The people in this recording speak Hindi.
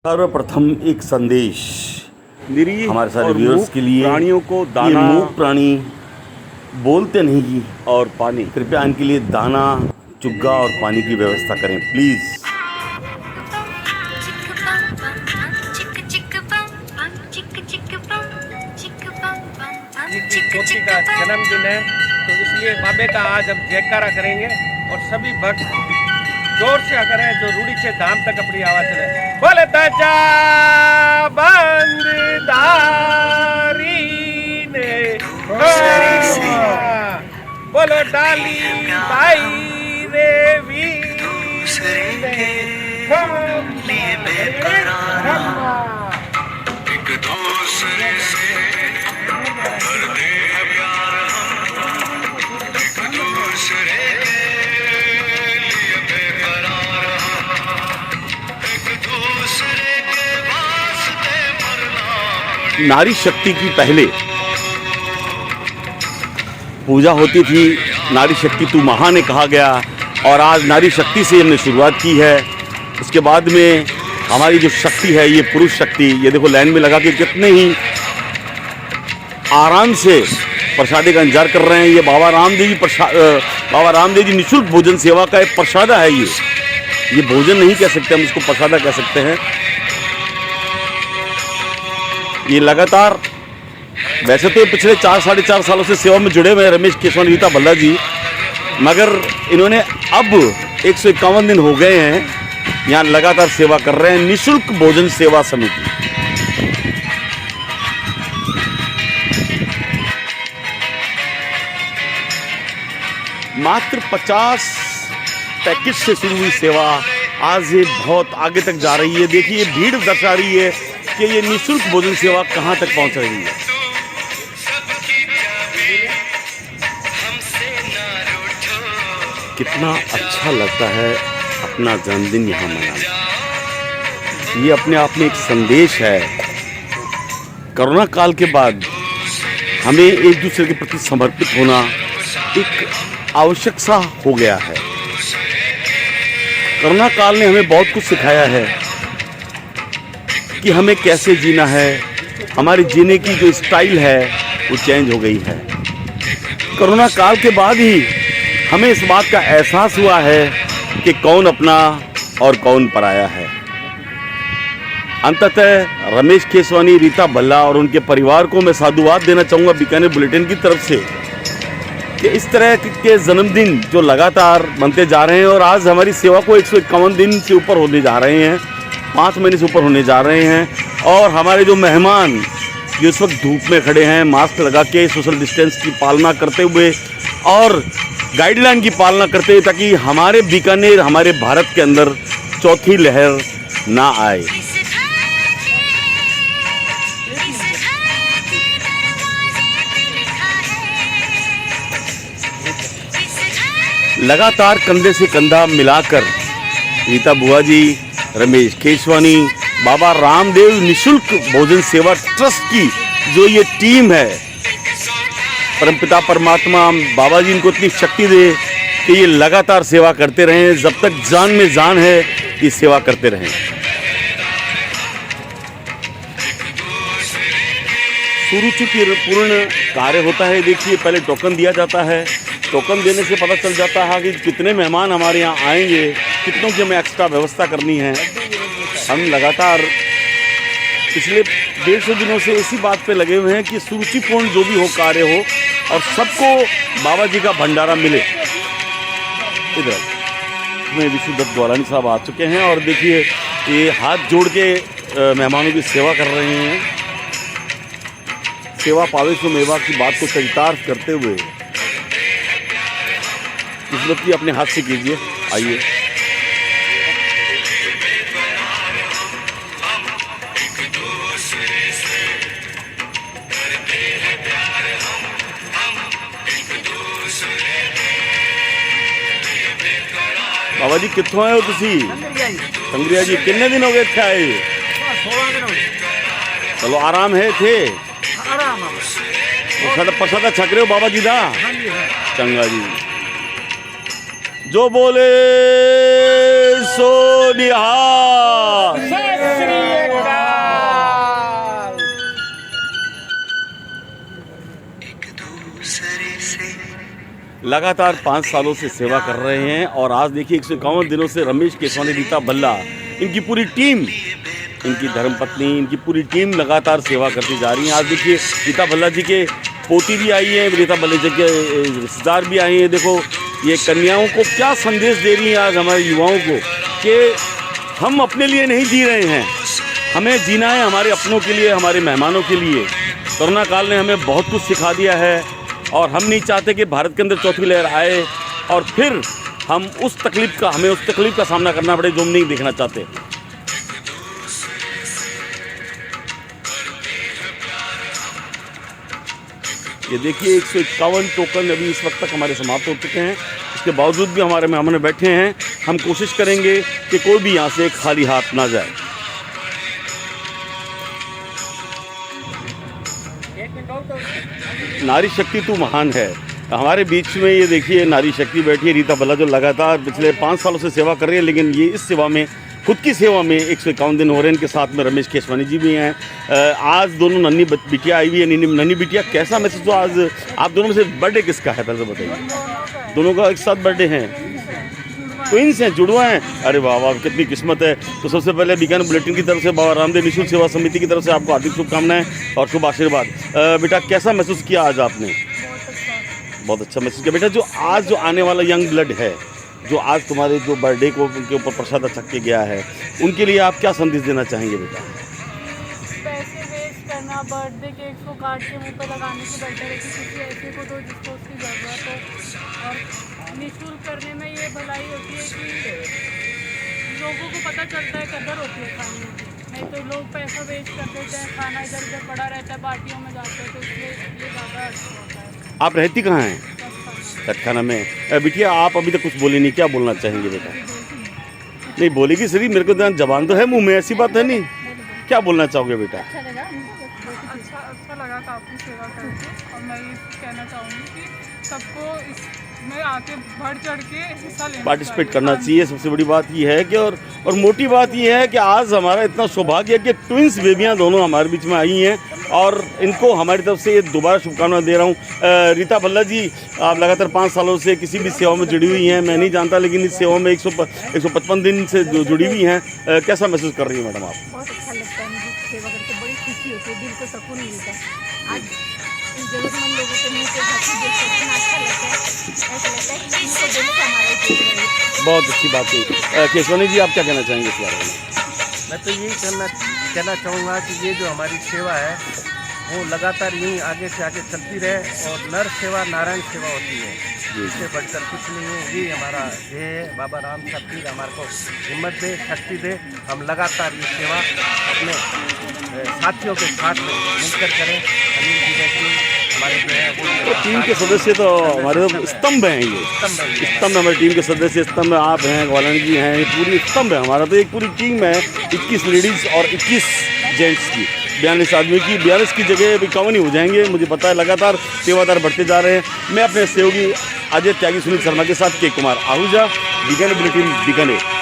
सर्वप्रथम एक संदेश निरीह हमारे सारे और व्यूअर्स मूक के लिए। प्राणियों को ये दाना मूक प्राणी बोलते नहीं और पानी। कृपया इनके लिए दाना, चुग्गा और पानी की व्यवस्था करें प्लीज। जी की पोती का जन्मदिन है, तो इसलिए बाबे का आज हम जयकारा करेंगे और सभी भक्त जोर से करें जो रूढ़ी से धाम तक अपनी आवाज चले। बोले ताजा बंददारी ने बोलो डाली भाई रे वीर ने एक दूसरे से करते हैं प्यार हम, एक दूसरे के लिए बेकरार हम, एक दूसरे के वास्ते मरना। नारी शक्ति की पहले पूजा होती थी, नारी शक्ति तू महान कहा गया, और आज नारी शक्ति से हमने शुरुआत की है। उसके बाद में हमारी जो शक्ति है ये पुरुष शक्ति। ये देखो लाइन में लगा के कितने ही आराम से प्रसादी का इंतजार कर रहे हैं। ये बाबा रामदेव जी निःशुल्क भोजन सेवा का एक प्रसादा है। ये भोजन नहीं कह सकते हम, इसको प्रसादा कह सकते हैं। ये लगातार वैसे तो पिछले 4-4.5 सालों से सेवा में जुड़े हुए हैं रमेश केशवानी रीता भल्ला जी, मगर इन्होंने अब 151 दिन हो गए हैं यहाँ लगातार सेवा कर रहे हैं। निःशुल्क भोजन सेवा समिति। मात्र 50 पैकेज से शुरू हुई सेवा आज ये बहुत आगे तक जा रही है। देखिए ये भीड़ दर्शा रही है कि ये निःशुल्क भोजन सेवा कहाँ तक पहुँच रही है। कितना अच्छा लगता है अपना जन्मदिन यहाँ मनाना। ये अपने आप में एक संदेश है। कोरोना काल के बाद हमें एक दूसरे के प्रति समर्पित होना एक आवश्यक सा हो गया है। कोरोना काल ने हमें बहुत कुछ सिखाया है कि हमें कैसे जीना है। हमारे जीने की जो स्टाइल है वो चेंज हो गई है। कोरोना काल के बाद ही हमें इस बात का एहसास हुआ है कि कौन अपना और कौन पराया है। अंततः रमेश केशवानी रीता भल्ला और उनके परिवार को मैं साधुवाद देना चाहूँगा बीकानेर बुलेटिन की तरफ से कि इस तरह के जन्मदिन जो लगातार बनते जा रहे हैं, और आज हमारी सेवा को 151 दिन से ऊपर होने जा रहे हैं, 5 महीने से ऊपर होने जा रहे हैं। और हमारे जो मेहमान जो इस वक्त धूप में खड़े हैं, मास्क लगा के सोशल डिस्टेंस की पालना करते हुए और गाइडलाइन की पालना करते हुए, ताकि हमारे बीकानेर, हमारे भारत के अंदर चौथी लहर ना आए। लगातार कंधे से कंधा मिलाकर रीता बुआ जी, रमेश केशवानी, बाबा रामदेव निःशुल्क भोजन सेवा ट्रस्ट की जो ये टीम है, परमपिता परमात्मा बाबा जी इनको इतनी शक्ति दे कि ये लगातार सेवा करते रहें। जब तक जान में जान है ये सेवा करते रहें। सुरुचिपूर्ण कार्य होता है। देखिए पहले टोकन दिया जाता है। टोकन देने से पता चल जाता है कि कितने मेहमान हमारे यहाँ आएंगे, कितनों की हमें एक्स्ट्रा व्यवस्था करनी है। हम लगातार पिछले 150 दिनों से इसी बात पे लगे हुए हैं कि सुरुचिपूर्ण जो भी हो कार्य हो और सबको बाबा जी का भंडारा मिले। इधर में विशुद्धत्त द्वारानी साहब आ चुके हैं और देखिए ये हाथ जोड़ के मेहमानों की सेवा कर रहे हैं। सेवा पावे सो मेवा की बात को चरितार्थ करते हुए इस वक्त अपने हाथ से कीजिए। आइए बाबा जी कितों आए हो तुसी? संगरिया जी कितने दिन हो गए थे आए? 16 दिन हो गए। चलो आराम है थे। प्रसादा छक रहे हो बाबा जी दा? चंगा जी। जो बोले सो निहाल। लगातार 5 सालों से सेवा कर रहे हैं और आज देखिए 151 दिनों से रमेश केसवानी, रीता भल्ला, इनकी पूरी टीम, इनकी धर्मपत्नी, इनकी पूरी टीम लगातार सेवा करती जा रही है। आज देखिए रीता भल्ला जी के पोती भी आई हैं, रीता भल्ला जी के रिश्तेदार भी आए हैं। देखो ये कन्याओं को क्या संदेश दे रही हैं आज हमारे युवाओं को कि हम अपने लिए नहीं जी रहे हैं, हमें जीना है हमारे अपनों के लिए, हमारे मेहमानों के लिए। कोरोना काल ने हमें बहुत कुछ सिखा दिया है और हम नहीं चाहते कि भारत के अंदर चौथी लहर आए और फिर हमें उस तकलीफ़ का सामना करना पड़े जो हम नहीं देखना चाहते। ये देखिए 151 टोकन अभी इस वक्त तक हमारे समाप्त हो चुके हैं। इसके बावजूद भी हमारे मेहमान बैठे हैं। हम कोशिश करेंगे कि कोई भी यहाँ से खाली हाथ ना जाए। नारी शक्ति तो महान है। हमारे बीच में ये देखिए नारी शक्ति बैठी है, रीता भल्ला, जो लगातार पिछले 5 सालों से सेवा कर रही है। लेकिन ये इस सेवा में, खुद की सेवा में 151 दिन हो रहे हैं। इनके साथ में रमेश केसवानी जी भी हैं। आज दोनों नन्ही बिटिया आई हुई है। नन्ही बिटिया, कैसा महसूस हुआ आज? आप दोनों में से बर्थडे किसका है पहले तो बताइए। दोनों का एक साथ बर्थडे है, ट्विंस हैं, जुड़वा हैं। अरे वाह वाह, कितनी किस्मत है। तो सबसे पहले बीकानेर बुलेटिन की तरफ से बाबा रामदेव निःशुल्क सेवा समिति की तरफ से आपको हार्दिक शुभकामनाएं और शुभ आशीर्वाद। बेटा कैसा महसूस किया आज आपने? बहुत अच्छा महसूस किया बेटा। जो आज जो आने वाला यंग ब्लड है, जो आज तुम्हारे जो बर्थडे को उनके ऊपर प्रसाद छक के गया है, उनके लिए आप क्या संदेश देना चाहेंगे बेटा? पैसे वेस्ट करना, बर्थडे केक को काट के मुंह पे लगाने से बेटर है कि किसी ऐसे को दो जिसको उसकी ज़रूरत हो। और निःशुल्क करने में ये भलाई होती है कि लोगों को पता चलता है, कदर होती है खाने की। नहीं तो लोग पैसा वेस्ट कर देते हैं, खाना इधर उधर पड़ा रहता है, पार्टियों में जाते हैं, तो इसलिए ये ज़्यादा अच्छा होता है। आप रहती कहाँ हैं? तटखाना में। बिटिया आप अभी तक कुछ बोली नहीं, क्या बोलना चाहेंगे बेटा? नहीं बोलेगी सही, मेरे को जबान तो है मुंह में, ऐसी बात है नहीं। क्या बोलना चाहोगे बेटा? अच्छा लगा काफ़ी सेवा करके। और मैं ये कहना चाहूँगी कि सबको इसमें आके बढ़ चढ़ के हिस्सा लेना, पार्टिसिपेट करना चाहिए। सबसे बड़ी बात ये है कि और मोटी बात ये है कि आज हमारा इतना सौभाग्य है कि ट्विंस बेबियाँ दोनों हमारे बीच में आई हैं और इनको हमारी तरफ से ये दोबारा शुभकामनाएं दे रहा हूँ। रीता भल्ला जी, आप लगातार 5 सालों से किसी भी सेवा में जुड़ी हुई हैं, मैं नहीं जानता, लेकिन इस सेवा में 155 दिन से जुड़ी हुई हैं। कैसा महसूस कर रही हैं मैडम आप? बहुत अच्छा लगता है मुझे सेवा करके, बड़ी खुशी होती है, दिल को सुकून मिलता है। आज जरूरतमंद लोगों के मुँह पे हाथी देख कर इतना अच्छा लगता है, ऐसा लगता है कि इनको दिल से हमारे देख रहे हैं। बहुत अच्छी बात है। केसवानी जी, आप क्या कहना चाहेंगे इस बारे में? मैं तो यही कहना चाहूँगा कि ये जो हमारी सेवा है वो लगातार यूँ आगे से आगे चलती रहे और नर सेवा नारायण सेवा होती है, इससे बढ़कर कुछ नहीं है। ये हमारा ध्येय है। बाबा राम शक्ति हमारे को हिम्मत दे, शक्ति दे, हम लगातार ये सेवा अपने साथियों के साथ में मिलकर करें। अनिल जी जैसी हमारे जो है वो टीम के सदस्य तो हमारे स्तंभ हैं। ये स्तंभ हमारी टीम के सदस्य स्तंभ आप हैं, ग्वालन जी हैं, ये पूरी स्तंभ है हमारा। तो एक पूरी टीम है, 21 लेडीज़ और 21 जेंट्स की, 42 आदमी की। 42 की जगह 51 ही हो जाएंगे, मुझे पता है। लगातार सेवादार बढ़ते जा रहे हैं। मैं अपने सहयोगी अजय त्यागी, सुनील शर्मा के साथ के कुमार आहूजा, बीकानेर बुलेटिन, बीकानेर।